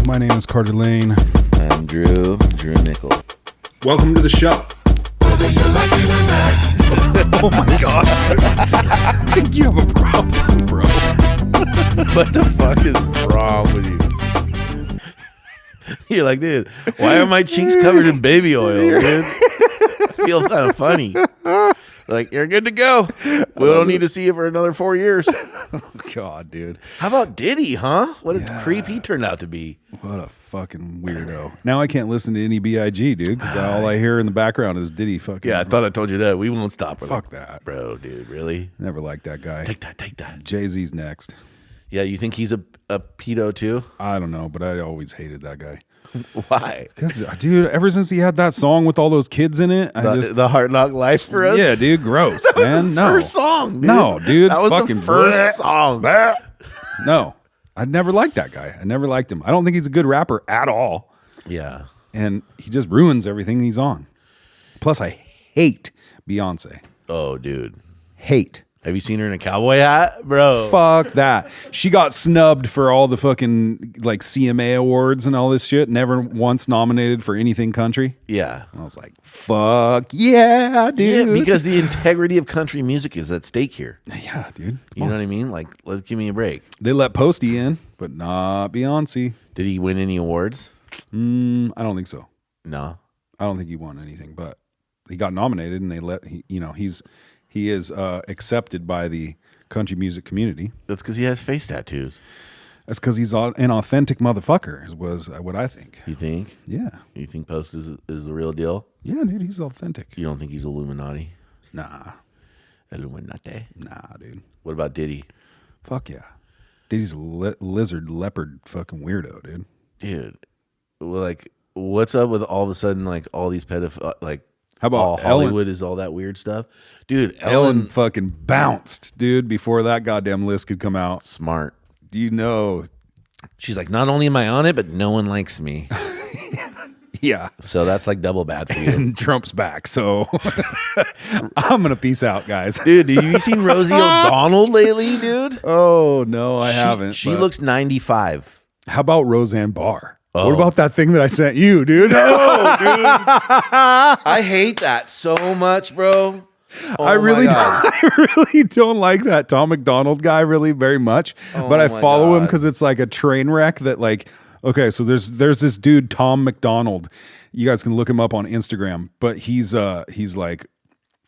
My name is Carter Lane. I'm Drew Nickel. Welcome to the show. Oh my God. I think you have a problem, bro. What the fuck is wrong with you? You're like, dude, why are my cheeks covered in baby oil, dude? I feel kind of funny. Like, you're good to go. We don't need to see you for another 4 years. Oh God, dude. How about Diddy, huh? What a creep he turned out to be. What a fucking weirdo. Now I can't listen to any B.I.G., dude, because all I hear in the background is Diddy fucking. Yeah, I thought I told you that. We won't stop. Fuck that. Bro, dude, really? Never liked that guy. Take that. Jay-Z's next. Yeah, you think he's a pedo too? I don't know, but I always hated that guy. Why? Because, dude, ever since he had that song with all those kids in it, The Hard Knock Life for us? Yeah, dude, gross, that was man. his first song, dude. No, dude. That was fucking the first song. No, I never liked that guy. I never liked him. I don't think he's a good rapper at all. Yeah. And he just ruins everything he's on. Plus, I hate Beyonce. Oh, dude. Hate. Have you seen her in a cowboy hat, bro? Fuck that. She got snubbed for all the fucking like CMA awards and all this shit. Never once nominated for anything country. Yeah. I was like, fuck yeah, dude. Yeah, because the integrity of country music is at stake here. Yeah, dude. You know what I mean? Like, let's give me a break. They let Posty in, but not Beyonce. Did he win any awards? I don't think so. No. I don't think he won anything, but he got nominated, and they let he is accepted by the country music community. That's because he has face tattoos. That's because he's an authentic motherfucker, was what I think. You think? Yeah. You think Post is the real deal? Yeah, dude, he's authentic. You don't think he's Illuminati? Nah. Illuminati? Nah, dude. What about Diddy? Fuck yeah. Diddy's a lizard leopard fucking weirdo, dude. Dude, well, like, what's up with all of a sudden, like, all these how about all Hollywood is all that weird stuff? Dude, Ellen fucking bounced, dude, before that goddamn list could come out. Smart. Do you know? She's like, not only am I on it, but no one likes me. Yeah. So that's like double bad for you. And Trump's back, so I'm going to peace out, guys. Dude, have you seen Rosie O'Donnell lately, dude? Oh, no, I haven't. She looks 95. How about Roseanne Barr? Oh. What about that thing that I sent you, dude? No, dude. I hate that so much, bro. Oh, I really don't like that Tom McDonald guy really very much, but I follow him because it's like a train wreck that like, okay, so there's this dude, Tom McDonald. You guys can look him up on Instagram, but he's like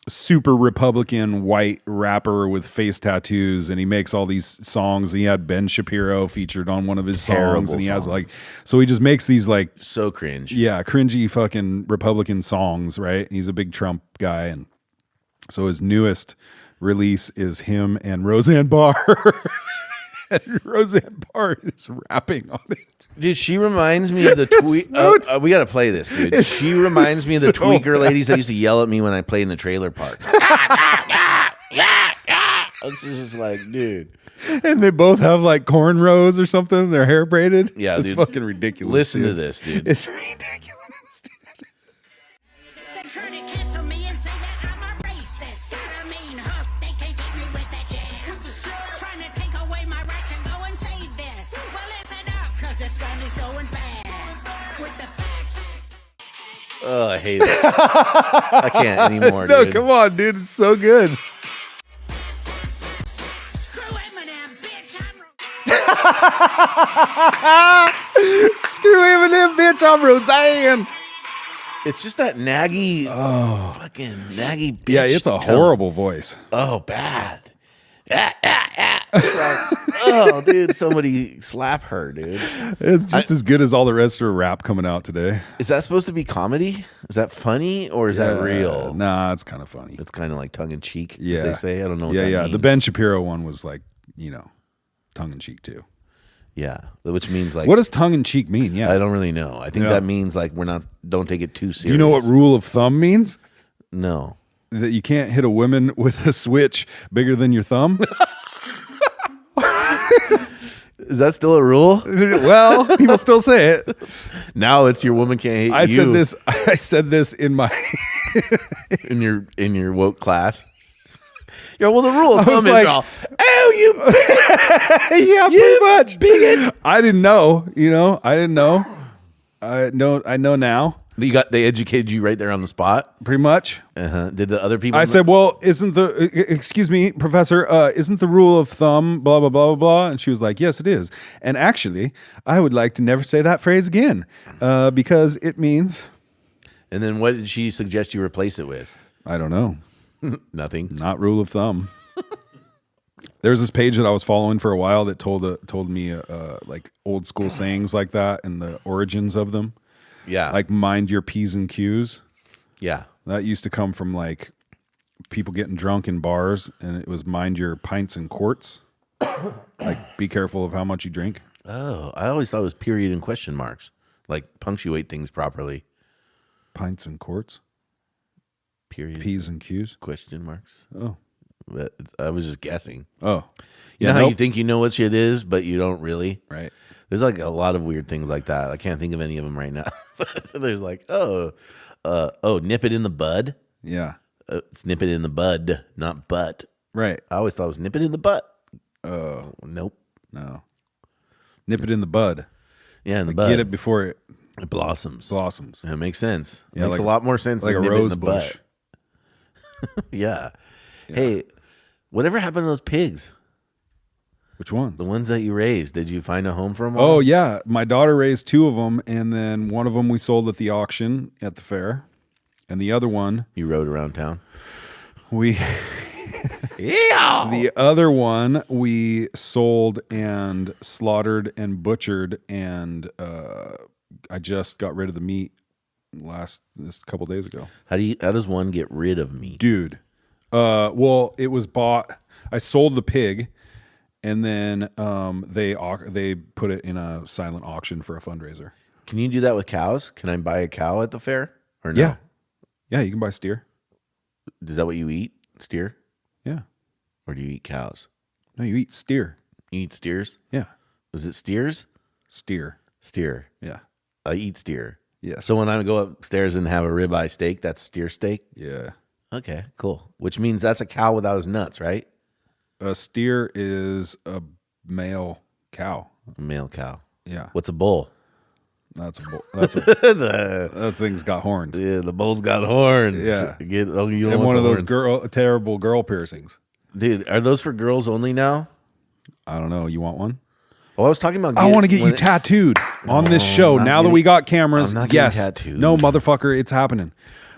super Republican white rapper with face tattoos, and he makes all these songs. He had Ben Shapiro featured on one of his songs, and he has like, so he just makes these like so cringe. Yeah, cringy fucking Republican songs, right? He's a big Trump guy, and so his newest release is him and Roseanne Barr. And Roseanne Barr is rapping on it. Dude, she reminds me of the tweet. We got to play this, dude. She reminds me of the tweaker ladies that used to yell at me when I played in the trailer park. It's just like, dude. And they both have like cornrows or something. Their hair braided. Yeah, it's dude. Fucking ridiculous. Listen to this, dude. It's ridiculous. Oh, I hate it. I can't anymore, No, dude. come on, dude. It's so good. Screw Eminem, bitch, Screw Eminem, bitch. I'm Roseanne. It's just that naggy, fucking naggy bitch. Yeah, it's a tone. horrible voice. Oh, bad. It's like, oh, dude, somebody slap her, dude. It's just as good as all the rest of her rap coming out today. Is that supposed to be comedy? Is that funny or is that real? Nah, it's kind of funny. It's kind of like tongue in cheek, Yeah, as they say. I don't know what Yeah, that yeah. means. The Ben Shapiro one was like, tongue in cheek too. Yeah, which means like, What does tongue in cheek mean? Yeah, I don't really know. I think that means like don't take it too serious. Do you know what rule of thumb means? No. That you can't hit a woman with a switch bigger than your thumb. Is that still a rule? Well, people still say it. Now it's your woman can't hate I you. said this in my in your woke class. Yeah, well, the rule of thumb was is like- all, oh, you Yeah, pretty much. bigot. I didn't know. I didn't know. I know now. They educated you right there on the spot. Pretty much. Did the other people? I said, "Well, excuse me, Professor, isn't the rule of thumb blah blah blah blah blah?" And she was like, "Yes, it is. And actually, I would like to never say that phrase again, because it means And then what did she suggest you replace it with? I don't know, Nothing. not rule of thumb." There's this page that I was following for a while that told me like old school sayings like that and the origins of them, Yeah. like mind your P's and Q's. yeah. That used to come from like people getting drunk in bars, and it was mind your pints and quarts. Like, be careful of how much you drink. Oh, I always thought it was period and question marks. Like punctuate things properly. Pints and quarts, Period. P's and Q's. Question marks. Oh, But I was just guessing. oh, You know how nope. you think you know what shit is, but you don't really? Right. There's like a lot of weird things like that. I can't think of any of them right now. There's like, nip it in the bud. Yeah. It's nip it in the bud, not butt. Right. I always thought it was nip it in the butt. Oh, nope. No. Nip it in the bud. Yeah, in the bud. Get it before it It blossoms. blossoms. That makes sense. Yeah, Makes like- a lot more sense Like than a nip it in rose the bush. butt. Yeah. Hey, whatever happened to those pigs? Which ones? The ones that you raised? Did you find a home for them? Oh yeah, my daughter raised 2 of them, and then one of them we sold at the auction at the fair, and the other one You rode around town. we Yeah. the other one we sold and slaughtered and butchered, and I just got rid of the meat this couple days ago. How does one get rid of meat? Dude, well, it was bought. I sold the pig, and then they put it in a silent auction for a fundraiser. Can you do that with cows? Can I buy a cow at the fair? Or no? Yeah, you can buy steer. Is that what you eat? Steer? Yeah, Or do you eat cows? no, you eat steer. You eat steers? Yeah, Is it steers? steer. Steer. Yeah, I eat steer. yeah. So when I go upstairs and have a ribeye steak, that's steer steak? Yeah, Okay, cool. Which means that's a cow without his nuts, right? a steer is a male cow. A male cow. Yeah, What's a bull? that's a that's a the that thing's got horns. the bull's got horns. Yeah. You don't And want one of the those horns. terrible girl piercings. Dude, are those for girls only now? I don't know. You want one? Well, I was talking about. I want to get you when- tattooed on this show. I'm not Now that getting- we got cameras, I'm not getting yes. tattooed. No, motherfucker, it's happening.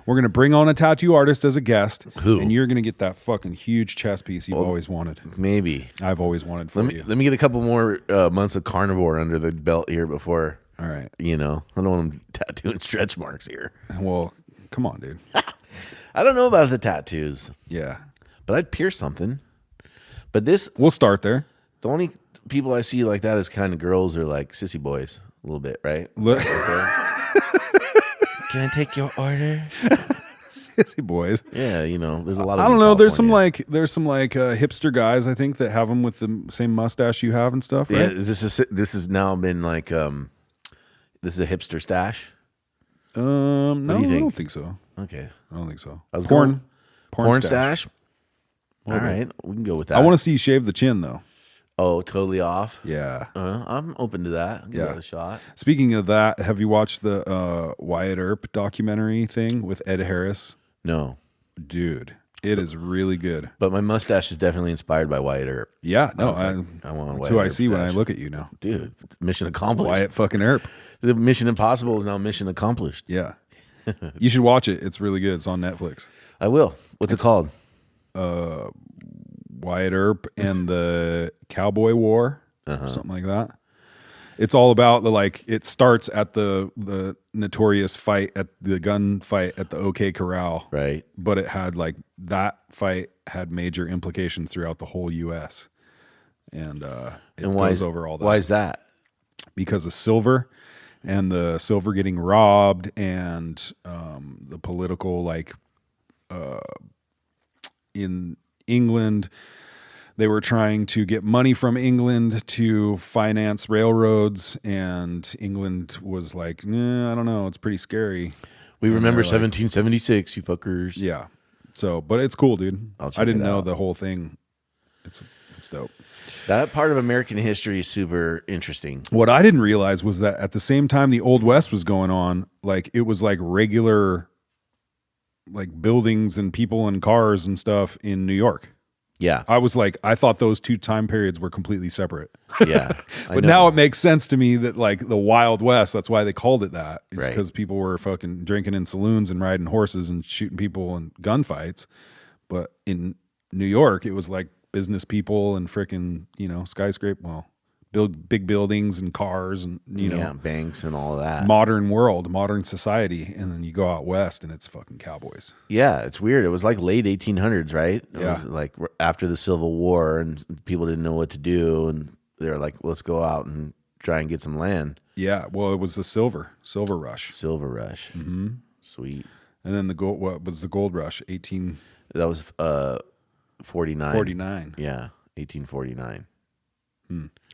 We're gonna bring on a tattoo artist as a guest, Who? and you're gonna get that fucking huge chest piece you've always wanted. Maybe. I've always wanted for you. Let me get a couple more months of carnivore under the belt here before. All right. I don't want them tattooing stretch marks here. Well, come on, dude. I don't know about the tattoos, Yeah, but I'd pierce something. But this, we'll start there. the only people I see like that is kind of girls or like sissy boys a little bit, right? Look, Can I take your order? sissy boys. Yeah, there's a lot of. I don't in know. There's some California. hipster guys I think that have them with the same mustache you have and stuff. Yeah, Right? this has now been like this is a hipster stash. No, do you I think? don't think so. Okay, I don't think so. I was Porn porn stash. stash. All right, we can go with that. I want to see you shave the chin though. Oh, totally off. Yeah. I'm open to that. I'll give Yeah. that a shot. Speaking of that, have you watched the Wyatt Earp documentary thing with Ed Harris? No, Dude, it is really good. but my mustache is definitely inspired by Wyatt Earp. Yeah, no, was like, I want a that's Wyatt who I Earp see when I stash. look at you now. Dude, mission accomplished. Wyatt fucking Earp. The mission impossible is now mission accomplished. Yeah. You should watch it. It's really good. It's on Netflix. I will. What's it called? Wyatt Earp and the Cowboy War, Uh-huh. or something like that. It's all about it starts at the notorious fight at the gun fight at the OK Corral. Right. But it had that fight had major implications throughout the whole US. And it And why goes is over all that. Why is that? Because of silver and the silver getting robbed and the political in England, they were trying to get money from England to finance railroads, and England was like, nah, I don't know, it's pretty scary. We remember they're like- 1776, you fuckers. Yeah. So, but it's cool, dude. I'll check I didn't it know out. the whole thing. It's dope. That part of American history is super interesting. What I didn't realize was that at the same time the Old West was going on, like it was like regular, like buildings and people and cars and stuff in New York. Yeah. I was like, I thought those two time periods were completely separate. Yeah. But now it makes sense to me that like the Wild West, that's why they called it that. It's Right. because people were fucking drinking in saloons and riding horses and shooting people in gunfights. But in New York, it was like business people and freaking, skyscraper, build big buildings and cars and, banks and all of that. modern world, modern society. And then you go out west and it's fucking cowboys. Yeah, it's weird. It was like late 1800s, right? It Yeah. was like after the Civil War, and people didn't know what to do, and they were like, "Let's go out and try and get some land." Yeah. Well, it was the silver rush. Silver Rush, sweet. And then what was the gold rush? 1849. That was 49. Yeah, 1849.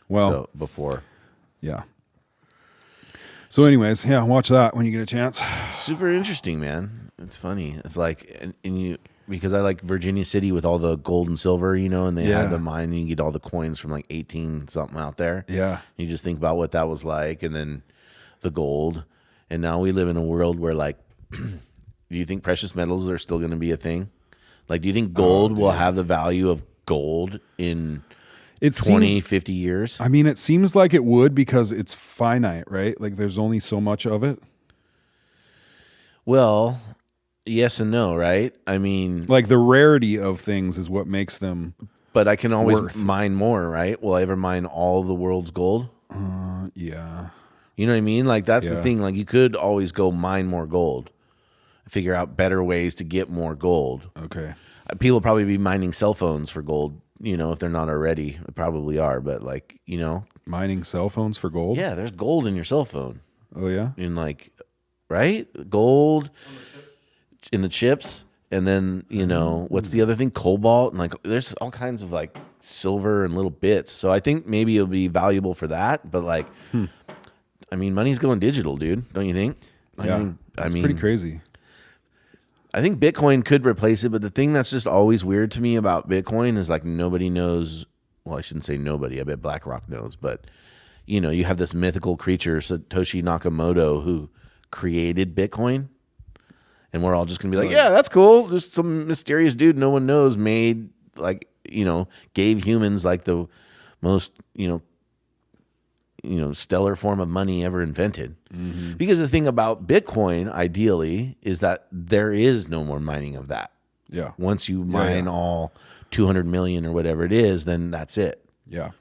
Well, So before. yeah. So, anyways, yeah, watch that when you get a chance. Super interesting, man. It's funny. It's like, and you, because I like Virginia City with all the gold and silver, and they Yeah. had the mine, and you get all the coins from like 18 something out there. Yeah. You just think about what that was like, and then the gold. And now we live in a world where, like, do you think precious metals are still going to be a thing? Like, do you think gold will have the value of gold in It 20, seems, 50 years? I mean, it seems like it would because it's finite, right? Like there's only so much of it. Well, yes and no, right? I mean, Like the rarity of things is what makes them. but I can always worth. mine more, right? Will I ever mine all the world's gold? Yeah. You know what I mean? Like, that's the Yeah. thing. Like, you could always go mine more gold, figure out better ways to get more gold. Okay. People probably be mining cell phones for gold, if they're not already. They probably are, but like, Mining cell phones for gold. yeah, there's gold in your cell phone. Oh yeah. In like, right? Gold in the chips. And then, what's the other thing? Cobalt. And like, there's all kinds of like silver and little bits. So I think maybe it'll be valuable for that. But like, I mean, money's going digital, dude. Don't you think? Yeah. It's pretty crazy. I think Bitcoin could replace it, but the thing that's just always weird to me about Bitcoin is like nobody knows. Well, I shouldn't say nobody. I bet BlackRock knows, but you have this mythical creature, Satoshi Nakamoto, who created Bitcoin, and we're all just gonna be like, yeah, that's cool. Just some mysterious dude no one knows made gave humans like the most stellar form of money ever invented. Mm-hmm. Because the thing about Bitcoin, ideally, is that there is no more mining of that. Yeah. Once you mine all 200 million or whatever it is, then that's it. Yeah.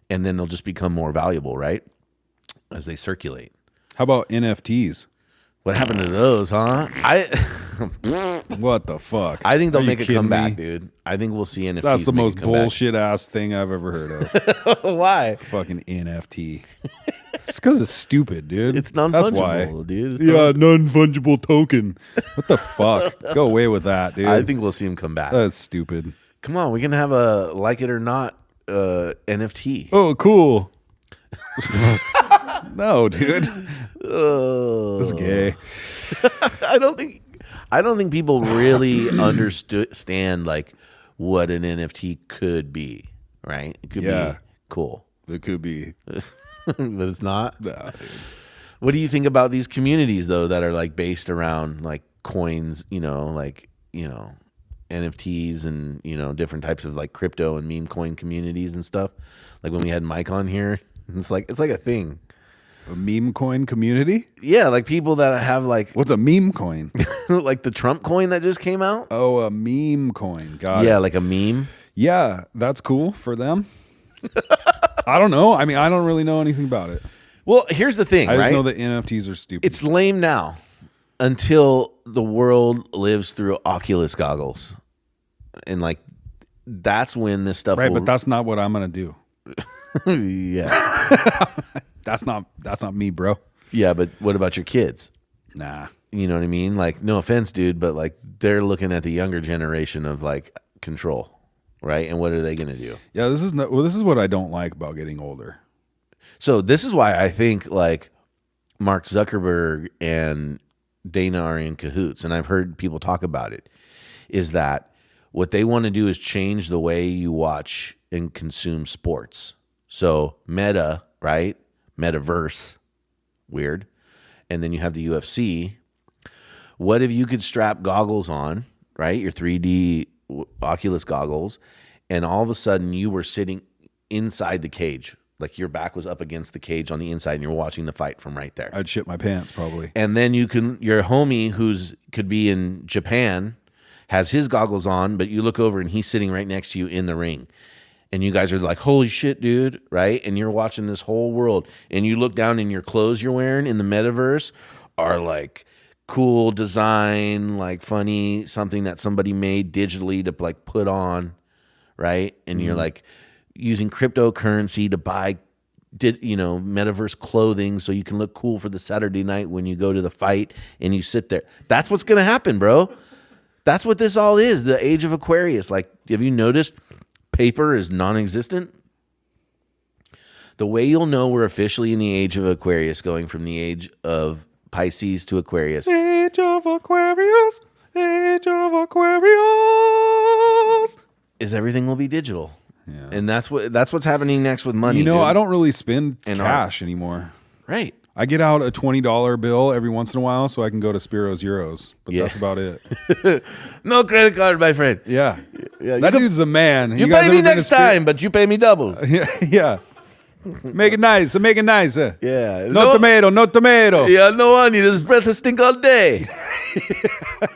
And then they'll just become more valuable, right? As they circulate. How about NFTs? What happened to those, huh? What the fuck? I think they'll Are you make a kidding comeback, me? dude. I think we'll see NFTs. That's the make a most comeback. bullshit ass thing I've ever heard of. Why? Fucking NFT. It's because it's stupid, dude. It's That's why. non-fungible, dude. It's Yeah, non-fungible token. What the fuck? Go away with that, dude. I think we'll see them come back. That's stupid. Come on, we can have a like it or not NFT. Oh, cool. No, dude. That's gay. I don't think people really understand like what an NFT could be, right? It could Yeah. be cool, It could be. but it's not. Nah, dude. What do you think about these communities though that are like based around like coins, NFTs and different types of like crypto and meme coin communities and stuff? Like when we had Mike on here, it's like a thing. A meme coin community? Yeah, like people that have like What's a meme coin? like the Trump coin that just came out. Oh, a meme coin. Got Yeah, it. like a meme. Yeah, that's cool for them. I don't know. I mean, I don't really know anything about it. Well, here's the thing, I just right? know that NFTs are stupid. It's lame now until the world lives through Oculus goggles. And like that's when this stuff right, will, but that's not what I'm gonna do. yeah. That's not me, bro. Yeah, but what about your kids? Nah. You know what I mean? Like, no offense, dude, but like they're looking at the younger generation of like control, right? And what are they gonna do? Yeah, this is what I don't like about getting older. So this is why I think like Mark Zuckerberg and Dana are in cahoots, and I've heard people talk about it. is that what they want to do is change the way you watch and consume sports. So Meta, right? Metaverse, weird. And then you have the UFC. What if you could strap goggles on, right? Your 3D Oculus goggles, and all of a sudden you were sitting inside the cage. Like your back was up against the cage on the inside and you're watching the fight from right there. I'd shit my pants probably. And then your homie could be in Japan has his goggles on, but you look over and he's sitting right next to you in the ring. And you guys are like, holy shit, dude, right? And you're watching this whole world. And you look down and your clothes you're wearing in the metaverse are like cool design, like funny, something that somebody made digitally to like put on, right? And you're like using cryptocurrency to buy, metaverse clothing so you can look cool for the Saturday night when you go to the fight and you sit there. That's what's going to happen, bro. That's what this all is, the age of Aquarius. Like, have you noticed paper is non-existent? The way you'll know we're officially in the age of Aquarius, going from the age of Pisces to Aquarius. Age of Aquarius, age of Aquarius. Is everything will be digital. Yeah. And that's what's happening next with money. Dude. I don't really spend cash anymore. Right. I get out a $20 bill every once in a while so I can go to Spiro's Euros, but that's about it. No credit card, my friend. Yeah. That dude's the man. You pay me next time, but you pay me double. Yeah. Make it nice. Make it nice. Yeah. No tomato. No tomato. Yeah, no onion. His breath will stink all day.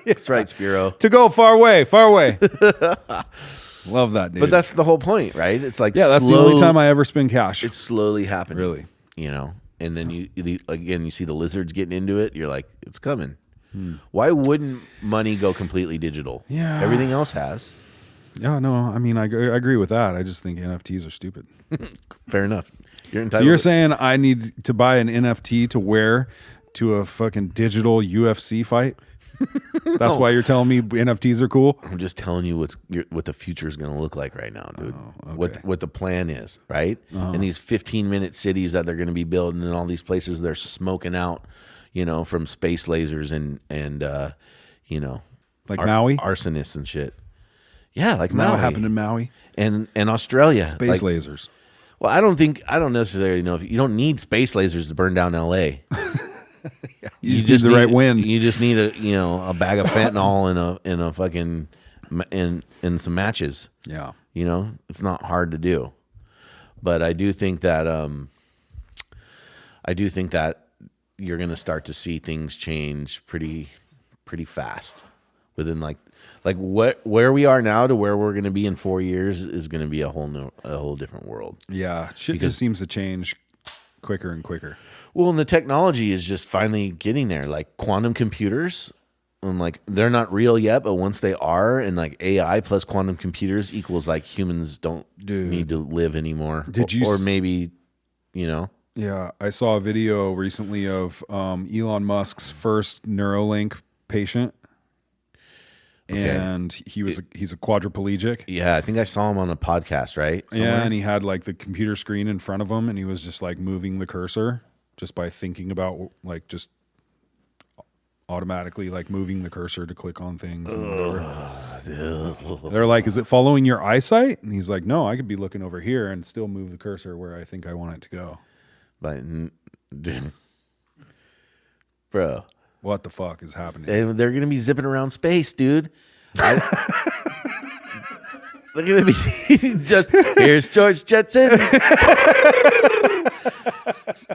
That's right, Spiro. To go far away. Far away. Love that, dude. But that's the whole point, right? It's like that's the only time I ever spend cash. It's slowly happening. Really. And then you see the lizards getting into it. You're like, it's coming. Why wouldn't money go completely digital? Yeah. Everything else has. Yeah, no, I mean, I agree with that. I just think NFTs are stupid. Fair enough. You're entitled. So you're saying I need to buy an NFT to wear to a fucking digital UFC fight? That's why you're telling me NFTs are cool? I'm just telling you what the future is going to look like right now, dude. Oh, okay. What the plan is, right? And these 15-minute cities that they're going to be building and all these places they're smoking out, from space lasers and like Maui, arsonists and shit. Yeah, like Maui. Maui Happened in Maui and Australia. Space lasers. Well, I don't necessarily know if you don't need space lasers to burn down LA. You just need the right wind. You just need a bag of fentanyl and a fucking and some matches. Yeah. It's not hard to do. But I do think that you're going to start to see things change pretty fast within like where we are now to where we're going to be in 4 years is going to be a whole different world. Yeah, shit just seems to change quicker and quicker. Well, and the technology is just finally getting there. Like quantum computers, and like they're not real yet, but once they are, and like AI plus quantum computers equals like humans don't need to live anymore. Or maybe, Yeah, I saw a video recently of Elon Musk's first Neuralink patient. Okay. And he's a quadriplegic. Yeah, I think I saw him on a podcast, right? Somewhere. Yeah, and he had like the computer screen in front of him, and he was just like moving the cursor just by thinking about like just automatically like moving the cursor to click on things and whatever. They're like, is it following your eyesight? And he's like, no, I could be looking over here and still move the cursor where I think I want it to go. But bro, what the fuck is happening? And they're gonna be zipping around space, dude. They're gonna be just here's George Jetson.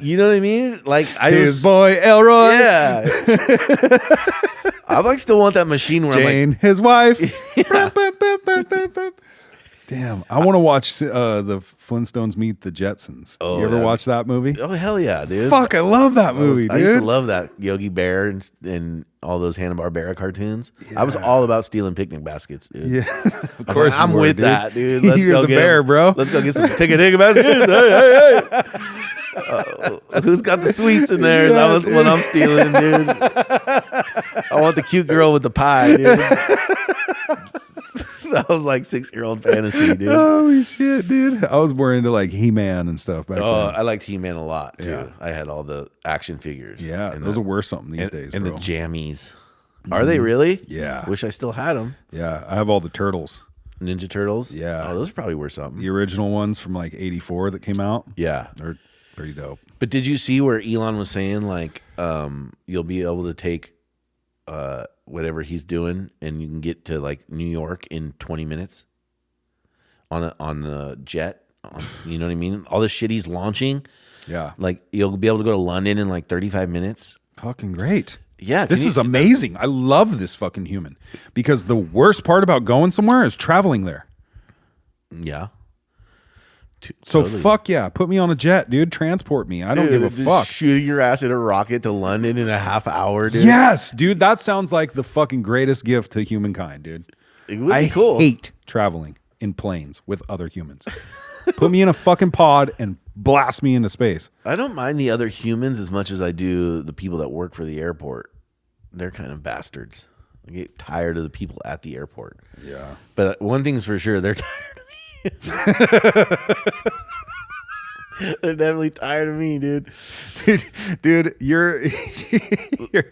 You know what I mean? Like his boy Elroy. Yeah. I like still want that machine where Jane, I'm like, his wife. Yeah. Damn, I want to watch the Flintstones meet the Jetsons. Oh, you ever watch that movie? Oh hell yeah, dude! Fuck, I love that movie. I used to love that Yogi Bear and all those Hanna-Barbera cartoons. Yeah. I was all about stealing picnic baskets, dude. Yeah, of course I'm with dude. That, dude. Let's You're go the get bear, bro. Let's go get some picnic baskets. Hey. Who's got the sweets in there? Yeah, that's what I'm stealing, dude. I want the cute girl with the pie, dude. That was like 6-year-old fantasy, dude. Holy shit, dude. I was more into like He-Man and stuff back then. I liked He-Man a lot, too. Yeah. I had all the action figures. Yeah, those are worth something these days, and bro. the jammies. Are they really? Yeah. Wish I still had them. Yeah, I have all the turtles. Ninja Turtles. Yeah. Oh, those are probably worth something. The original ones from like 84 that came out. Yeah. They're pretty dope. But did you see where Elon was saying like you'll be able to take whatever he's doing and you can get to like New York in 20 minutes on the jet? You know what I mean? All the shit he's launching. Yeah. Like you'll be able to go to London in like 35 minutes. Fucking great. Yeah. This is amazing. I love this fucking human because the worst part about going somewhere is traveling there. Yeah. So fuck yeah, put me on a jet, dude. Transport me. I don't give a Just fuck. Shooting your ass in a rocket to London in a half hour, dude. Yes, dude. That sounds like the fucking greatest gift to humankind, dude. It would be I cool. hate traveling in planes with other humans. Put me in a fucking pod and blast me into space. I don't mind the other humans as much as I do the people that work for the airport. They're kind of bastards. I get tired of the people at the airport. Yeah. But one thing's for sure, they're tired of me. They're definitely tired of me, dude. Dude,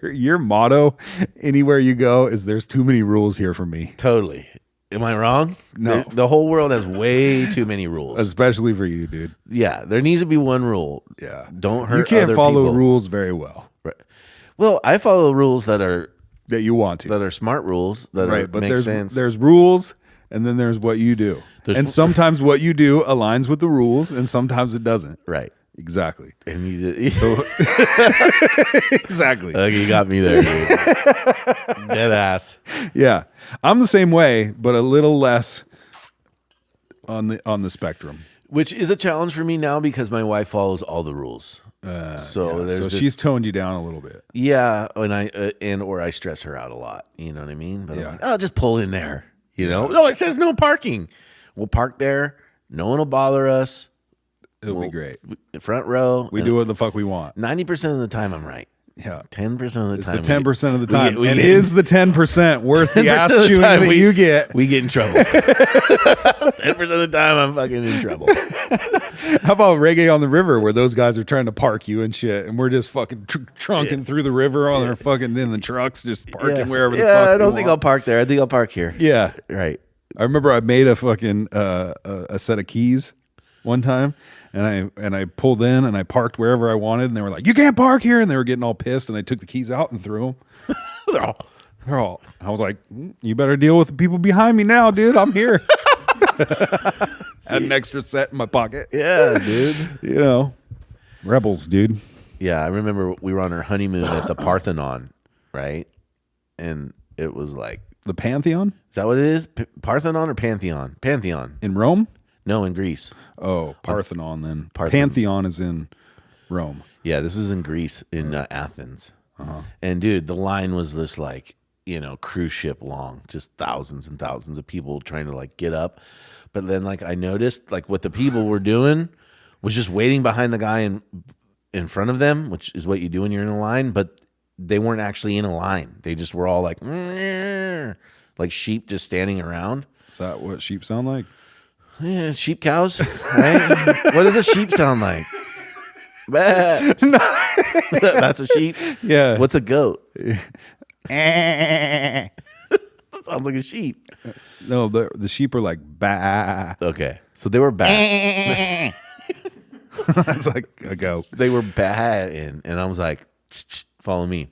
your motto anywhere you go is there's too many rules here for me. Totally. Am I wrong? No. The whole world has way too many rules. Especially for you, dude. Yeah, there needs to be one rule. Yeah. Don't hurt You can't other follow people. rules very well Right. Well, I follow rules that are that you want to. smart rules that Right, are, but make there's sense. there's rules and then there's what you do. And sometimes what you do aligns with the rules and sometimes it doesn't. Right. Exactly. And you Exactly. okay, you got me there, dude. Dead ass. Yeah. I'm the same way, but a little less on the spectrum. Which is a challenge for me now because my wife follows all the rules. So there's So this, she's toned you down a little bit. yeah, and I stress her out a lot. You know what I mean? But Yeah. I'm like, oh, just pull in there. You know? No, it says no parking. We'll park there. No one will bother us. It'll be great. Front row. We do what the fuck we want. 90% of the time, I'm right. Yeah. 10% of the It's time. the 10% of the time. we and get- is the 10% worth the 10% ass of the chewing time that you get? We get in trouble. 10% of the time, I'm fucking in trouble. How about Reggae on the River where those guys are trying to park you and shit and we're just fucking trunking through the river on our fucking in the trucks just parking wherever the fuck I we don't think I'll want. park there. I think I'll park here. Yeah. Right. I remember I made a fucking a set of keys one time and I pulled in and I parked wherever I wanted and they were like, "You can't park here," and they were getting all pissed and I took the keys out and threw them. They're all I was like, "You better deal with the people behind me now, dude. I'm here." Had an extra set in my pocket. Yeah, dude. You know, rebels, dude. Yeah, I remember we were on our honeymoon at the Parthenon, right? And it was like, The Pantheon is that what it is? Parthenon or Pantheon? Pantheon. in Rome. No, in Greece. Oh, Parthenon then. Parthenon. Pantheon is in Rome. Yeah, this is in Greece, in Athens. And dude, the line was this like, cruise ship long, just thousands and thousands of people trying to like get up. But then like I noticed like what the people were doing was just waiting behind the guy in front of them, which is what you do when you're in a line, but they weren't actually in a line. They just were all like sheep just standing around. Is that what sheep sound like? Yeah, sheep cows, right? What does a sheep sound like? Bah. That's a sheep. Yeah. What's a goat? That sounds like a sheep. No, the sheep are like bah. Okay, so they were bad. That's like a goat. They were bad, and I was like, "Follow me."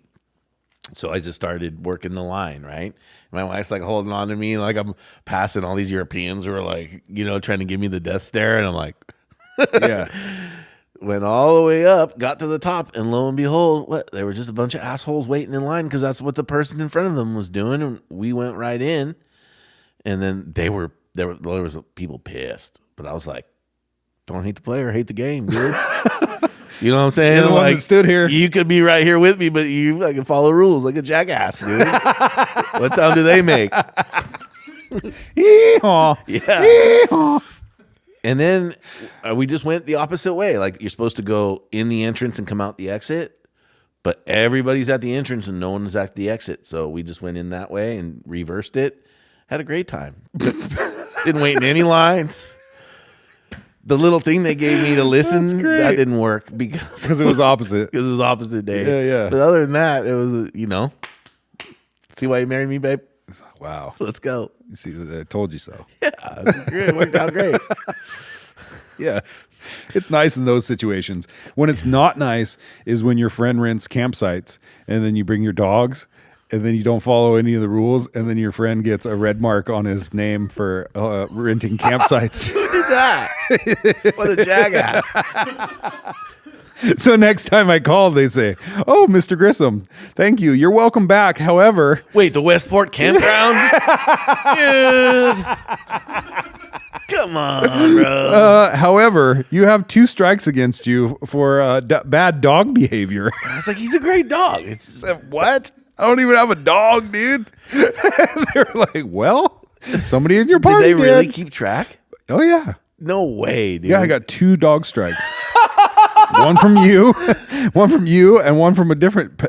So I just started working the line, right? My wife's like holding on to me, like I'm passing all these Europeans who are like, trying to give me the death stare, and I'm like, Yeah. went all the way up, got to the top, and lo and behold, what? There were just a bunch of assholes waiting in line because that's what the person in front of them was doing, and we went right in, and then there was people pissed, but I was like, don't hate the player, hate the game, dude. You know what I'm saying? You're the one that stood here. You could be right here with me, but you can follow rules like a jackass, dude. What sound do they make? Yeehaw. Yeah. Yeehaw. And then we just went the opposite way. Like you're supposed to go in the entrance and come out the exit, but everybody's at the entrance and no one's at the exit. So we just went in that way and reversed it. Had a great time. Didn't wait in any lines. The little thing they gave me to listen, that didn't work because Because it was opposite. it was opposite day. Yeah, yeah. But other than that, it was, See why you married me, babe? Wow. Let's go. You see, I told you so. Yeah, it worked out great. Yeah. It's nice in those situations. When it's not nice is when your friend rents campsites and then you bring your dogs and then you don't follow any of the rules and then your friend gets a red mark on his name for renting campsites. Who did that? What a jackass. So next time I call, they say, "Oh, Mr. Grissom, thank you. You're welcome back. However," Wait, the Westport campground? Dude. Come on, bro. however, you have 2 strikes against you for bad dog behavior. I was like, he's a great dog. It's What? I don't even have a dog, dude. They're like, well, somebody in your Did party they really did. keep track? Oh yeah, No way, dude. yeah. I got 2 dog strikes. One from you, and one from a different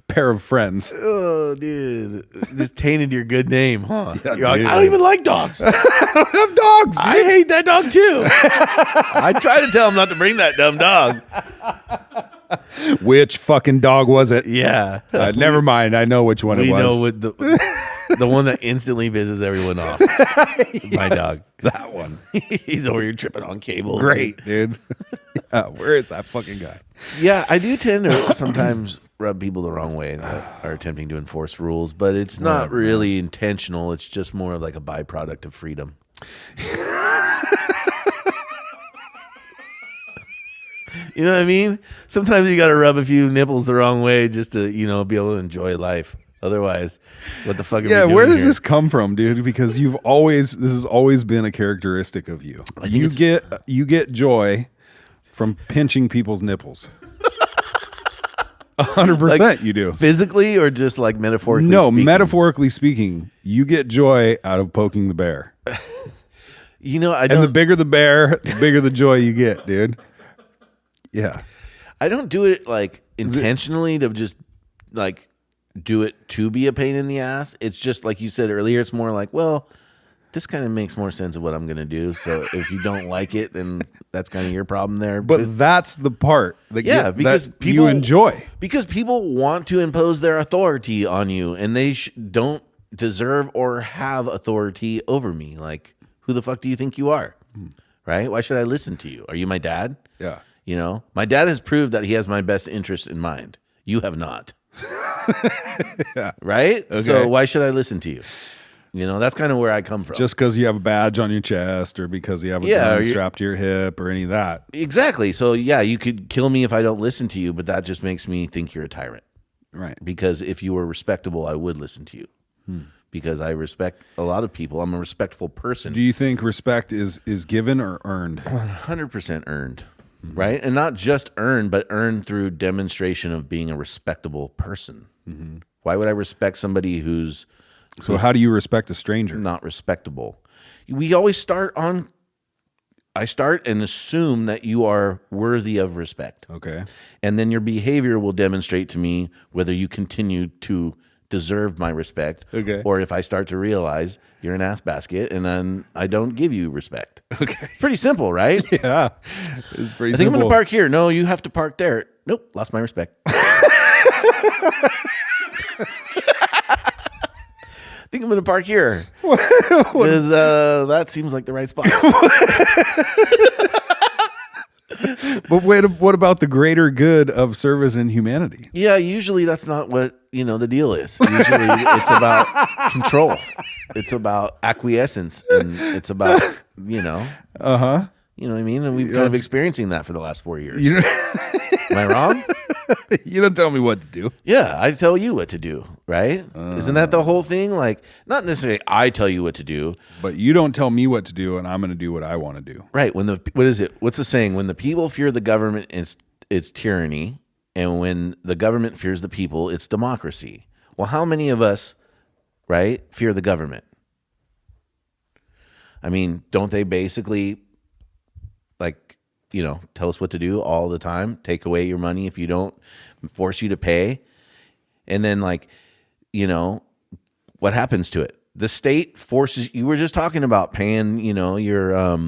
pair of friends. Oh, dude. Just tainted your good name, huh? Yeah, You're like, dude. I don't even like dogs. I don't have dogs, dude. I hate that dog too. I tried to tell him not to bring that dumb dog. Which fucking dog was it? Yeah. Never mind. I know which one it We was. know what the one that instantly pisses everyone off. My dog. That one. He's over here tripping on cables. Great, dude. Yeah, where is that fucking guy? Yeah, I do tend to sometimes rub people the wrong way that are attempting to enforce rules, but it's not really intentional. It's just more of like a byproduct of freedom. You know what I mean? Sometimes you got to rub a few nipples the wrong way just to, be able to enjoy life. Otherwise, what the fuck are we Yeah, doing where does here? this come from, dude? Because this has always been a characteristic of you. think You get joy from pinching people's nipples. 100% you do. Physically or just like metaphorically No, speaking? metaphorically speaking, you get joy out of poking the bear. I And don't, the bigger the bear, the bigger the joy you get, dude. Yeah. I don't do it like intentionally to just like do it to be a pain in the ass. It's just like you said earlier, it's more like, well, this kind of makes more sense of what I'm going to do. So if you don't like it, then that's kind of your problem there. But that's the part that, because that people you enjoy. Because people want to impose their authority on you, and they don't deserve or have authority over me. Like, who the fuck do you think you are? Right? Why should I listen to you? Are you my dad? Yeah. My dad has proved that he has my best interest in mind. You have not. Yeah. Right? Okay. So why should I listen to you? That's kind of where I come from. Just because you have a badge on your chest or because you have a gun strapped to your hip or any of that. Exactly. So yeah, you could kill me if I don't listen to you, but that just makes me think you're a tyrant. Right. Because if you were respectable, I would listen to you. Because I respect a lot of people. I'm a respectful person. Do you think respect is given or earned? 100% earned. Right? And not just earned, but earned through demonstration of being a respectable person. Why would I respect somebody who's So how do you respect a stranger? not respectable? We always I start and assume that you are worthy of respect. Okay. And then your behavior will demonstrate to me whether you continue to deserve my respect. Okay. Or if I start to realize you're an ass basket and then I don't give you respect. Okay. Pretty simple, right? Yeah. It's pretty I think I'm simple. going to park here. No, you have to park there. Nope, lost my respect. I think I'm going to park here. Because that seems like the right spot. But what about the greater good of service and humanity? Yeah, usually that's not what, the deal is. Usually it's about control. It's about acquiescence. And it's about, Uh-huh. You know what I mean? And we've kind of experiencing that for the last 4 years. You Am I wrong? you don't tell me what to do. Yeah, I tell you what to do, right? Isn't that the whole thing? Like, not necessarily I tell you what to do, But you don't tell me what to do, and I'm going to do what I want to do. right? What is it? What's the saying? When the people fear the government, it's tyranny, and when the government fears the people, it's democracy. Well, how many of us, right, fear the government? I mean, don't they basically, like, tell us what to do all the time, take away your money if you don't, force you to pay, and then what happens to it? The state forces, you were just talking about paying, your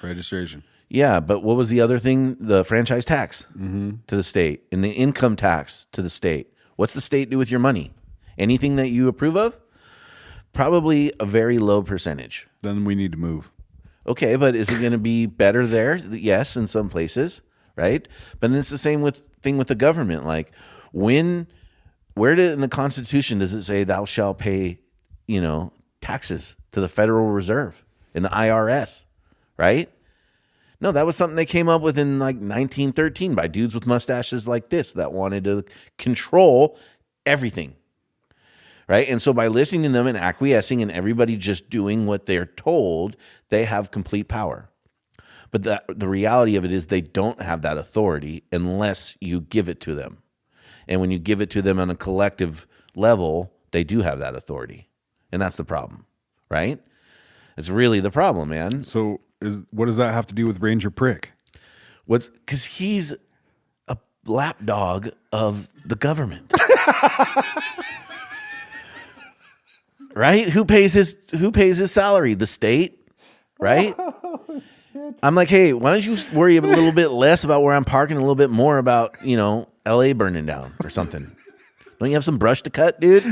Registration. yeah, but what was the other thing? The franchise tax to the state and the income tax to the state. What's the state do with your money? Anything that you approve of? Probably a very low percentage. Then we need to move. Okay, but is it going to be better there? Yes, in some places, right? But then it's the same thing with the government. Like, in the Constitution does it say thou shalt pay, taxes to the Federal Reserve and the IRS, right? No, that was something they came up with in like 1913 by dudes with mustaches like this that wanted to control everything, right? And so by listening to them and acquiescing and everybody just doing what they're told, they have complete power. But the reality of it is they don't have that authority unless you give it to them. And when you give it to them on a collective level, they do have that authority. And that's the problem, right? It's really the problem, man. So what does that have to do with Ranger Prick? Because he's a lapdog of the government. Right? Who pays his salary? The state, right? I'm like, hey, why don't you worry a little bit less about where I'm parking, a little bit more about, LA burning down or something. Don't you have some brush to cut, dude?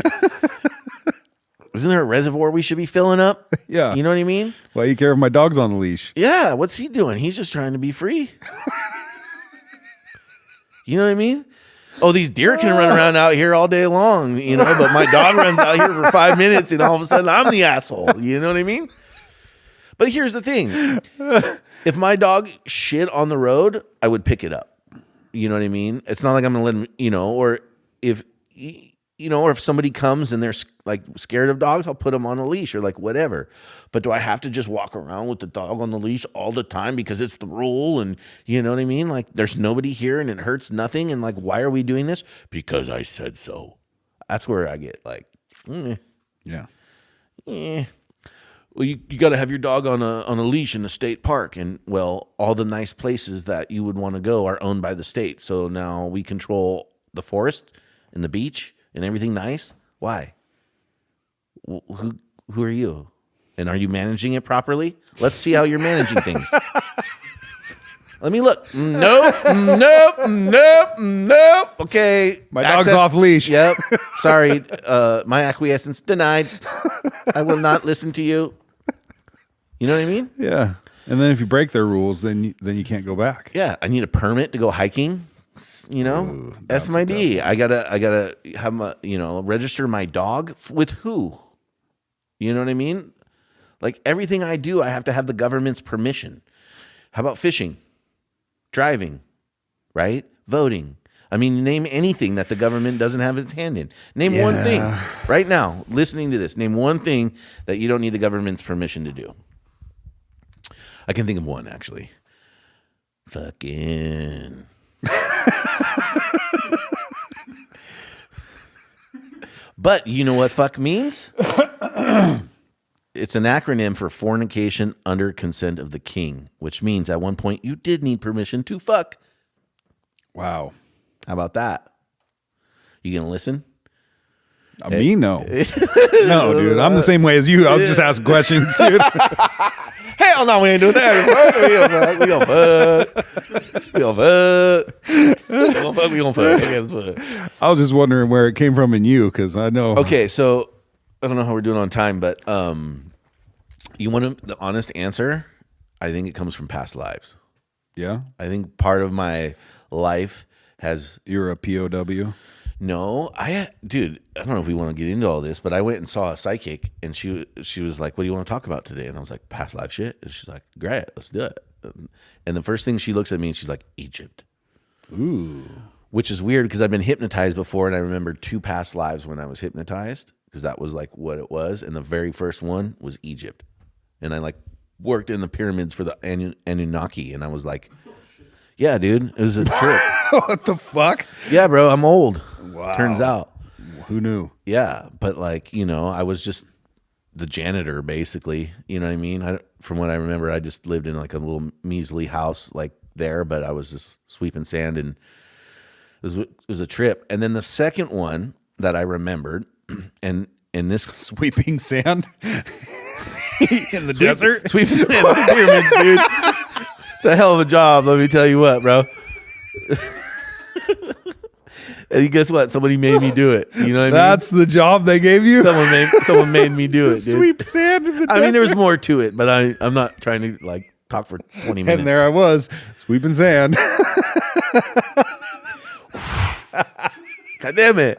Isn't there a reservoir we should be filling up? Yeah. You know what I mean? Why you care if my dog's on the leash? Yeah. What's he doing? He's just trying to be free. You know what I mean? Oh, these deer can run around out here all day long, but my dog runs out here for 5 minutes and all of a sudden I'm the asshole. You know what I mean? But here's the thing. If my dog shit on the road, I would pick it up. You know what I mean? It's not like I'm going to let him, or if somebody comes and they're like scared of dogs, I'll put them on a leash or like whatever. But do I have to just walk around with the dog on the leash all the time because it's the rule? And you know what I mean? Like there's nobody here and it hurts nothing. And like, why are we doing this? Because I said so. That's where I get like, Yeah. Well, you got to have your dog on a leash in a state park. And well, all the nice places that you would want to go are owned by the state. So now we control the forest and the beach and everything nice. Why? Who are you? And are you managing it properly? Let's see how you're managing things. Let me look. Nope. Okay. My dog's off leash. Yep. Sorry. My acquiescence denied. I will not listen to you. You know what I mean? Yeah. And then if you break their rules, then you can't go back. Yeah. I need a permit to go hiking. Ooh, that's my D. I gotta have my, register my dog with who? You know what I mean? Like everything I do, I have to have the government's permission. How about fishing, driving, right? Voting. I mean, name anything that the government doesn't have its hand in. Name one thing right now, listening to this, name one thing that you don't need the government's permission to do. I can think of one actually. Fucking. But you know what fuck means? It's an acronym for fornication under consent of the king, which means at one point you did need permission to fuck. Wow. How about that? You gonna listen? Me, no. No, dude. I'm the same way as you. I was just asking questions, dude. Hell no, we ain't doing that. We gonna fuck. I was just wondering where it came from in you, because I know. Okay, so I don't know how we're doing on time, but you want the honest answer? I think it comes from past lives. Yeah? I think part of my life has... You're a POW? No, dude, I don't know if we want to get into all this, but I went and saw a psychic, and she was like, what do you want to talk about today? And I was like, past life shit. And she's like, great, let's do it. And the first thing she looks at me and she's like, Egypt. Ooh. Which is weird because I've been hypnotized before, and I remember 2 past lives when I was hypnotized, because that was like what it was. And the very first one was Egypt. And I like worked in the pyramids for the Anunnaki, and I was like, yeah, dude, it was a trip. What the fuck? Yeah, bro, I'm old. Wow. Turns out. Who knew? Yeah, but like, I was just the janitor, basically. You know what I mean? From what I remember, I just lived in like a little measly house like there, but I was just sweeping sand, and it was a trip. And then the second one that I remembered, and this Sweeping sand in the desert? sweeping sand in the pyramids, dude. It's a hell of a job, let me tell you what, bro. And guess what? Somebody made me do it. You know what I mean? That's the job they gave you. Someone made me do it, dude. Sweep sand in the I mean, desert. there's more to it, but I'm not trying to like talk for 20 minutes. And there I was, sweeping sand. God damn it.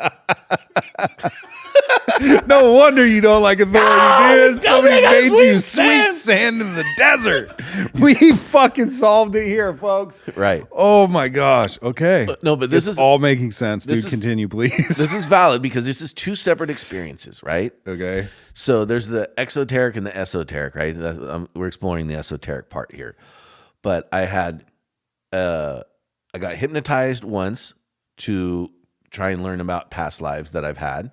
No wonder you don't like authority, dude. Somebody I made you sweep sweep sand in the desert. We fucking solved it here, folks. Right. Oh my gosh. Okay. No, but this It's is all making sense, this dude. is- Continue, please. this is valid because this is two separate experiences, right? Okay. So there's the exoteric and the esoteric, right? We're exploring the esoteric part here. But I got hypnotized once to try and learn about past lives that I've had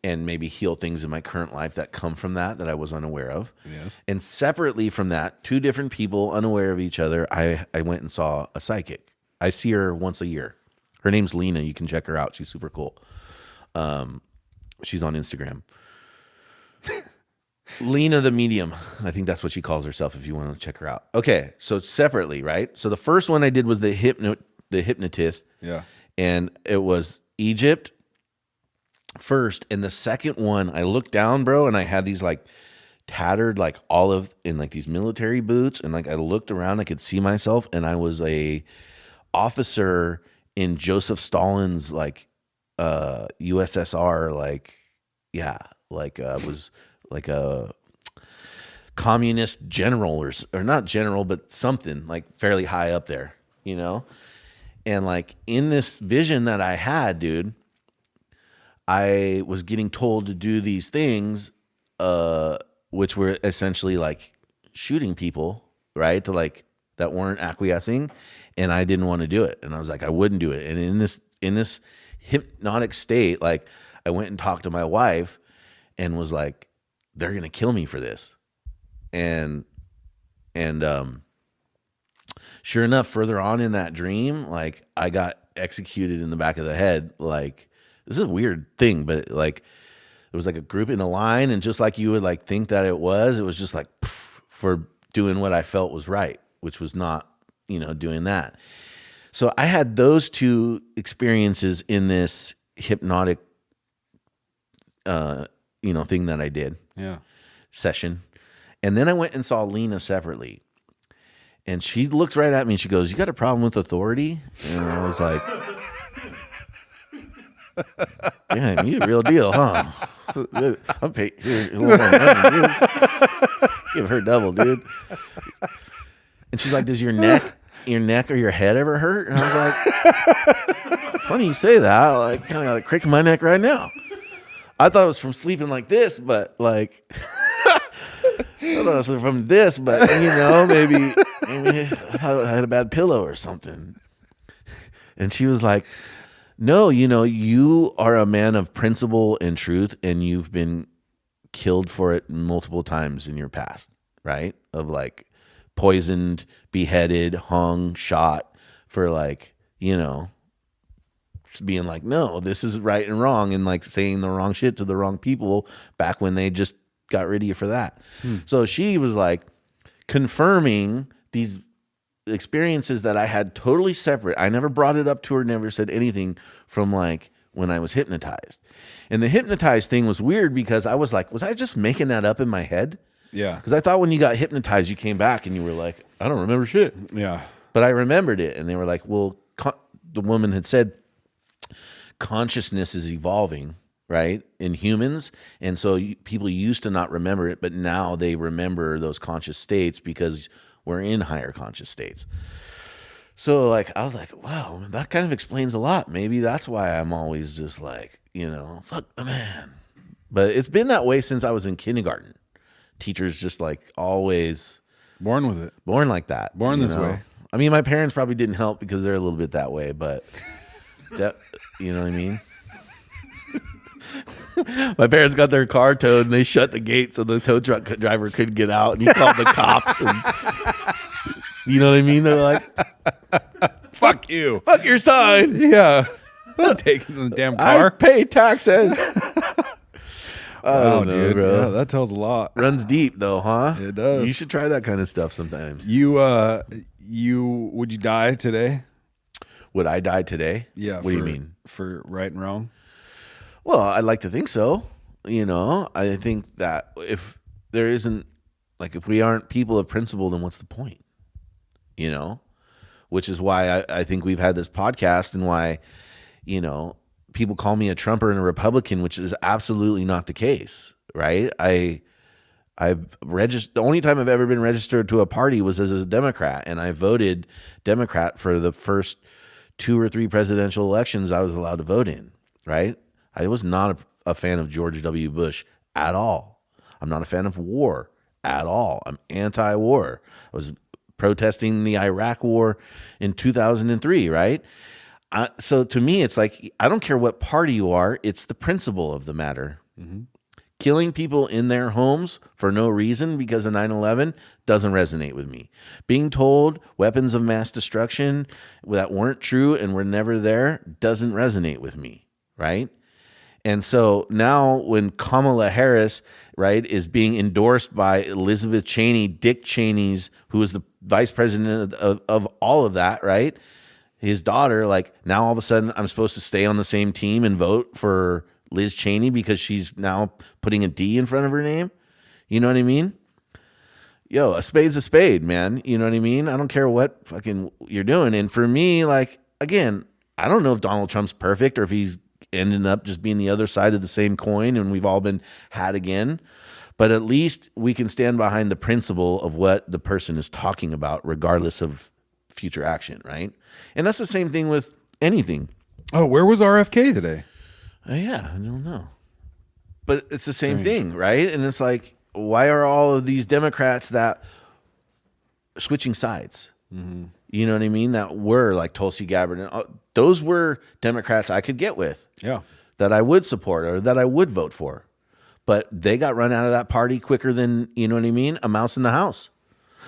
and maybe heal things in my current life that come from that I was unaware of. Yes. And separately from that, two different people unaware of each other, I went and saw a psychic. I see her once a year. Her name's Lena. You can check her out. She's super cool. She's on Instagram. Lena the Medium. I think that's what she calls herself if you want to check her out. Okay, so separately, right? So the first one I did was the hypnotist. Yeah. And it was Egypt first. And the second one, I looked down, bro, and I had these like tattered like olive in like these military boots. And like I looked around, I could see myself, and I was a officer in Joseph Stalin's like USSR, like was like a communist general or not general, but something like fairly high up there, you know? And like in this vision that I had, dude, I was getting told to do these things, which were essentially like shooting people, right? To like that weren't acquiescing, and I didn't want to do it. And I was like, I wouldn't do it. And in this hypnotic state, like I went and talked to my wife and was like, they're gonna kill me for this. And sure enough, further on in that dream, like I got executed in the back of the head. Like, this is a weird thing, but like it was like a group in a line, and just like you would like think that it was just like for doing what I felt was right, which was not, doing that. So I had those two experiences in this hypnotic thing that I did. Yeah. Session. And then I went and saw Lena separately. And she looks right at me and she goes, "You got a problem with authority?" And I was like, "Yeah, you a real deal, huh? I'll pay here a little more money, dude. Give her double, dude." And she's like, "Does your neck or your head ever hurt?" And I was like, "Funny you say that. I kind of got a crick in my neck right now." I thought it was from sleeping like this, but like, I thought it was from this, but maybe I thought I had a bad pillow or something. And she was like, "No, you are a man of principle and truth, and you've been killed for it multiple times in your past, right? Of like poisoned, beheaded, hung, shot for like, just being like, no, this is right and wrong, and like saying the wrong shit to the wrong people back when they just got rid of you for that." So she was like confirming these experiences that I had totally separate. I never brought it up to her, never said anything from like when I was hypnotized. And the hypnotized thing was weird because I was like, was I just making that up in my head? Yeah. Because I thought when you got hypnotized, you came back and you were like, I don't remember shit. Yeah. But I remembered it. And they were like, well, the woman had said consciousness is evolving, right, in humans. And so people used to not remember it, but now they remember those conscious states because we're in higher conscious states. So like, I was like, wow, that kind of explains a lot. Maybe that's why I'm always just like, fuck the man. But it's been that way since I was in kindergarten. Teachers just like always Born with it. born like that. Born this way. I mean, my parents probably didn't help because they're a little bit that way, but you know what I mean? My parents got their car towed and they shut the gate so the tow truck driver couldn't get out, and he called the cops. And you know what I mean? They're like, Fuck you. fuck your sign. Yeah. I'm taking the damn I car. pay taxes. I don't know, dude. bro. Yeah, that tells a lot. Runs deep though, huh? It does. You should try that kind of stuff sometimes. You would you die today? Would I die today? Yeah. What do you mean? For right and wrong? Well, I'd like to think so. I think that if there isn't, like, if we aren't people of principle, then what's the point? Which is why I think we've had this podcast and why, people call me a Trumper and a Republican, which is absolutely not the case, right? I've registered. The only time I've ever been registered to a party was as a Democrat, and I voted Democrat for the first 2 or 3 presidential elections I was allowed to vote in, right? I was not a fan of George W. Bush at all. I'm not a fan of war at all. I'm anti-war. I was protesting the Iraq war in 2003, right? So to me, it's like, I don't care what party you are. It's the principle of the matter. Mm-hmm. Killing people in their homes for no reason because of 9/11 doesn't resonate with me. Being told weapons of mass destruction that weren't true and were never there doesn't resonate with me, right? And so now when Kamala Harris, right, is being endorsed by Elizabeth Cheney, Dick Cheney's, who is the vice president of all of that, right? His daughter, like, now all of a sudden I'm supposed to stay on the same team and vote for Liz Cheney because she's now putting a D in front of her name. You know what I mean? Yo, a spade's a spade, man. You know what I mean? I don't care what fucking you're doing. And for me, like, again, I don't know if Donald Trump's perfect or if he's ending up just being the other side of the same coin and we've all been had again. But at least we can stand behind the principle of what the person is talking about, regardless of future action, right? And that's the same thing with anything. Oh, where was RFK today? Yeah, I don't know. But it's the same thing, right? And it's like, why are all of these Democrats that switching sides? Mm-hmm. You know what I mean? That were like Tulsi Gabbard. And those were Democrats I could get with. Yeah. That I would support or that I would vote for. But they got run out of that party quicker than, you know what I mean, a mouse in the house.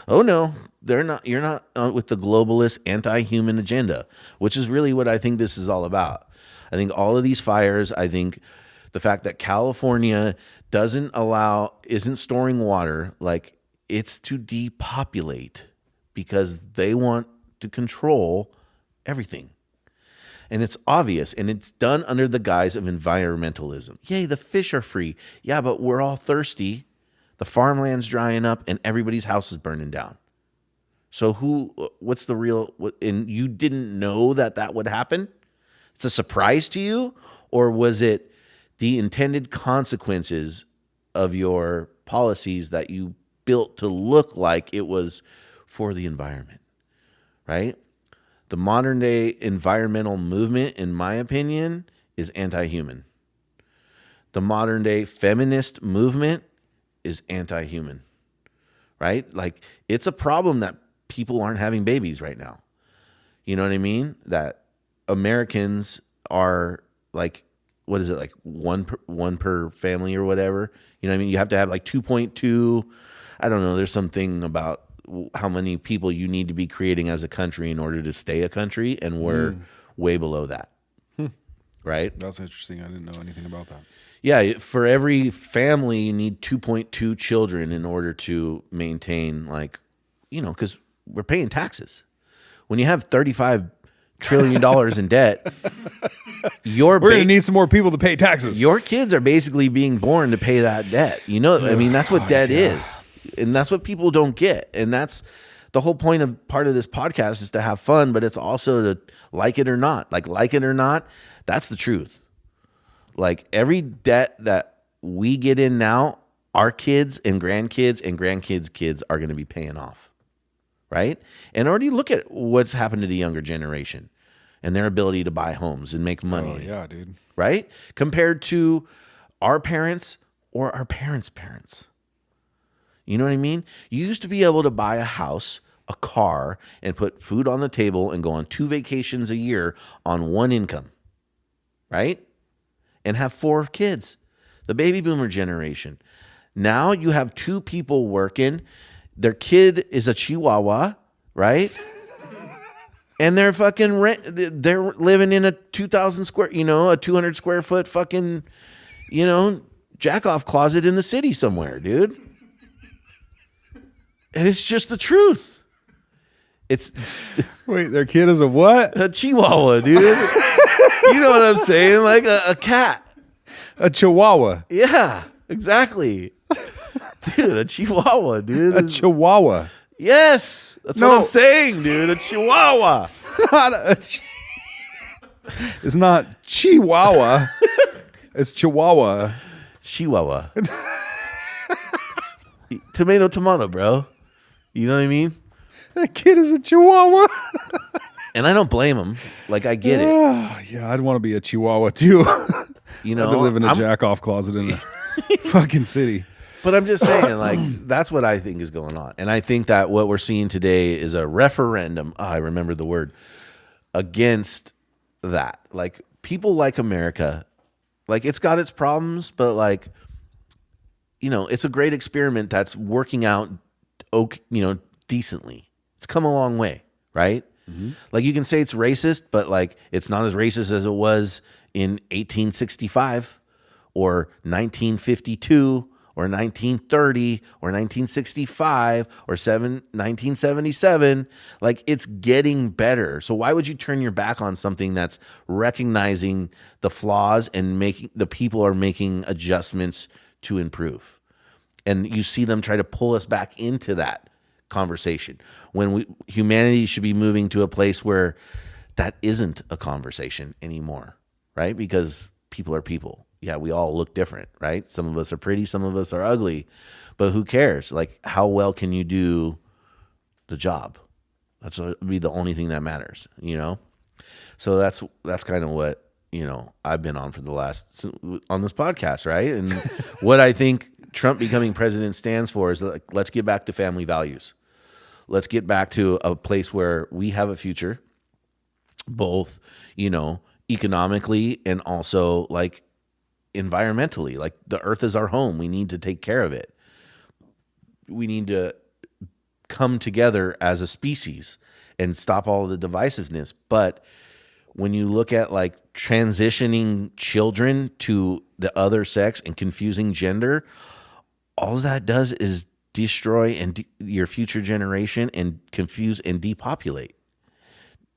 Oh, no, they're not. You're not with the globalist anti-human agenda, which is really what I think this is all about. I think all of these fires, I think the fact that California isn't storing water, like, it's to depopulate because they want to control everything. And it's obvious, and it's done under the guise of environmentalism. Yay, the fish are free. Yeah, but we're all thirsty. The farmland's drying up, and everybody's house is burning down. So what's the real, and you didn't know that would happen? It's a surprise to you? Or was it the intended consequences of your policies that you built to look like it was for the environment, right? The modern day environmental movement, in my opinion, is anti-human. The modern day feminist movement is anti-human, right? Like, it's a problem that people aren't having babies right now. You know what I mean? That Americans are like, what is it, like one per family or whatever? You know what I mean? You have to have like 2.2. I don't know. There's something about how many people you need to be creating as a country in order to stay a country, and we're way below that. Right? That's interesting. I didn't know anything about that. Yeah, for every family, you need 2.2 children in order to maintain, like, you know, because we're paying taxes. When you have $35 trillion in debt, we're going to need some more people to pay taxes. Your kids are basically being born to pay that debt. You know, I mean, that's what debt is. And that's what people don't get. And that's the whole point of part of this podcast, is to have fun, but it's also to like it or not. Like it or not, that's the truth. Like, every debt that we get in now, our kids and grandkids' kids are going to be paying off, right? And already look at what's happened to the younger generation and their ability to buy homes and make money. Oh, yeah, dude. Right? Compared to our parents or our parents' parents. You know what I mean? You used to be able to buy a house, a car, and put food on the table and go on 2 vacations a year on one income, right? And have 4 kids, the baby boomer generation. Now you have 2 people working. Their kid is a Chihuahua, right? And they're fucking they're living in a 2,000 square, a 200 square foot fucking, jack off closet in the city somewhere, dude. And it's just the truth. It's Wait, their kid is a what? a Chihuahua, dude. You know what I'm saying? Like a cat. A Chihuahua. Yeah, exactly. Dude, a Chihuahua, dude. A Chihuahua. Yes, that's No. what I'm saying, dude. A Chihuahua. Not a it's not Chihuahua. It's Chihuahua. Chihuahua. Tomato, bro. You know what I mean? That kid is a Chihuahua. And I don't blame him. Like, I get it. Oh, yeah, I'd want to be a Chihuahua too. You To know, live in a I'm- jack off closet in the fucking city. But I'm just saying, like, that's what I think is going on. And I think that what we're seeing today is a referendum. I remember the word against that. Like, people like America, like, it's got its problems, but like, you know, it's a great experiment that's working out, decently. It's come a long way, right? Like, you can say it's racist, but like, it's not as racist as it was in 1865 or 1952 or 1930 or 1965 or 1977. Like, it's getting better. So why would you turn your back on something that's recognizing the flaws and making the people are making adjustments to improve? And you see them try to pull us back into that conversation when humanity should be moving to a place where that isn't a conversation anymore, right? Because people are people. Yeah, we all look different, right? Some of us are pretty, some of us are ugly, but who cares? Like, how well can you do the job? That's be the only thing that matters, you know? So that's kind of what, you know, I've been on for the last, on this podcast, right? And what I think Trump becoming president stands for is like, let's get back to family values. Let's get back to a place where we have a future, both, you know, economically and also like environmentally. Like, the earth is our home. We need to take care of it. We need to come together as a species and stop all the divisiveness. But when you look at like transitioning children to the other sex and confusing gender, all that does is destroy your future generation and confuse and depopulate.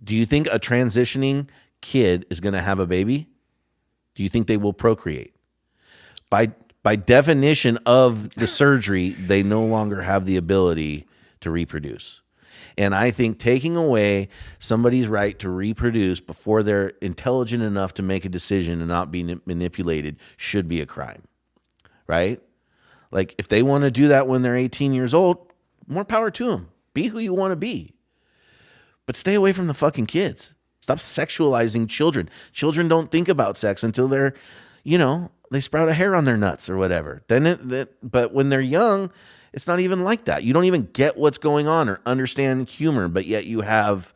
Do you think a transitioning kid is going to have a baby? Do you think they will procreate? By definition of the surgery, they no longer have the ability to reproduce. And I think taking away somebody's right to reproduce before they're intelligent enough to make a decision and not be manipulated should be a crime, right? Like, if they want to do that when they're 18 years old, more power to them. Be who you want to be. But stay away from the fucking kids. Stop sexualizing children. Children don't think about sex until they're, you know, they sprout a hair on their nuts or whatever. But when they're young, it's not even like that. You don't even get what's going on or understand humor, but yet you have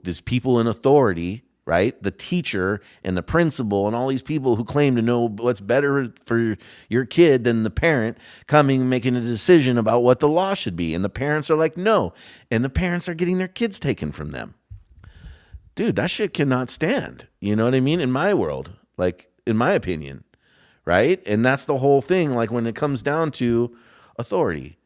these people in authority, right? The teacher and the principal and all these people who claim to know what's better for your kid than the parent coming and making a decision about what the law should be. And the parents are like, no. And the parents are getting their kids taken from them. Dude, that shit cannot stand. You know what I mean? In my world, like, in my opinion, right? And that's the whole thing. Like, when it comes down to authority,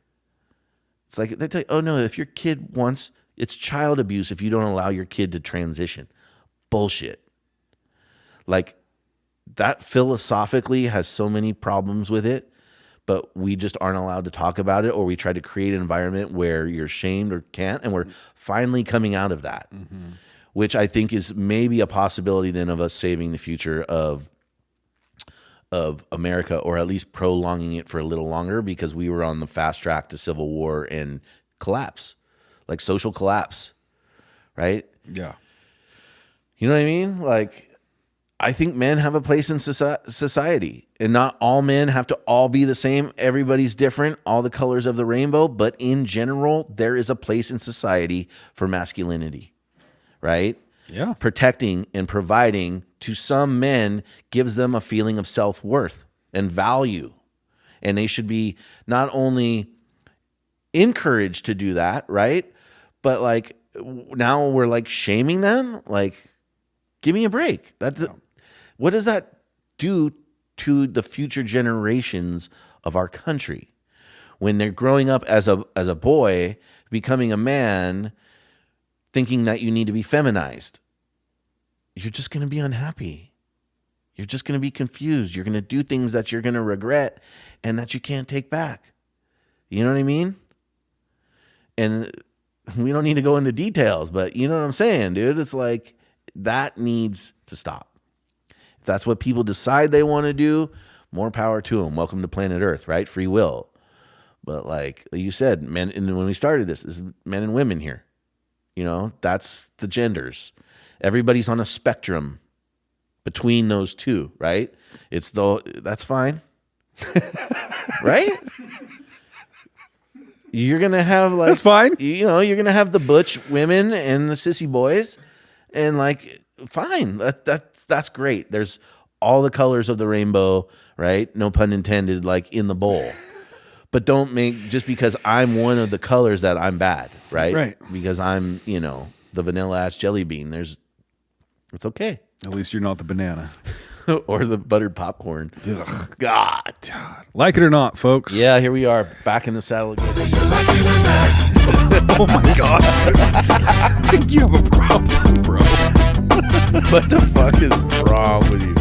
it's like they tell you, oh no, if your kid wants, it's child abuse if you don't allow your kid to transition. Bullshit. Like, that philosophically has so many problems with it, but we just aren't allowed to talk about it, or we try to create an environment where you're shamed or can't, and we're finally coming out of that, which I think is maybe a possibility then of us saving the future of America, or at least prolonging it for a little longer, because we were on the fast track to civil war and collapse, like social collapse, right? Yeah. You know what I mean? Like, I think men have a place in society, and not all men have to all be the same. Everybody's different, all the colors of the rainbow, but in general, there is a place in society for masculinity, right? Yeah. Protecting and providing to some men gives them a feeling of self-worth and value. And they should be not only encouraged to do that, right? But like, now we're like shaming them. Like, give me a break. What does that do to the future generations of our country? when they're growing up as a boy, becoming a man, thinking that you need to be feminized, you're just going to be unhappy. You're just going to be confused. You're going to do things that you're going to regret and that you can't take back. You know what I mean? And we don't need to go into details, but you know what I'm saying, dude? It's like that needs to stop. If that's what people decide they want to do, more power to them. Welcome to planet Earth, right? Free will. But like you said, men, and when we started this is men and women here. You know, that's the genders. Everybody's on a spectrum between those two, right? That's fine. Right? You're going to have like, that's fine. You know, you're going to have the butch women and the sissy boys, and like, fine. That's great. There's all the colors of the rainbow, right? No pun intended, like in the bowl. But don't make, just because I'm one of the colors that I'm bad, right? Right. Because I'm, you know, the vanilla ass jelly bean. It's okay. At least you're not the banana. Or the buttered popcorn. Ugh. God. Like it or not, folks. Yeah, here we are back in the saddle again. Oh my God. I think you have a problem, bro. What the fuck is wrong with you?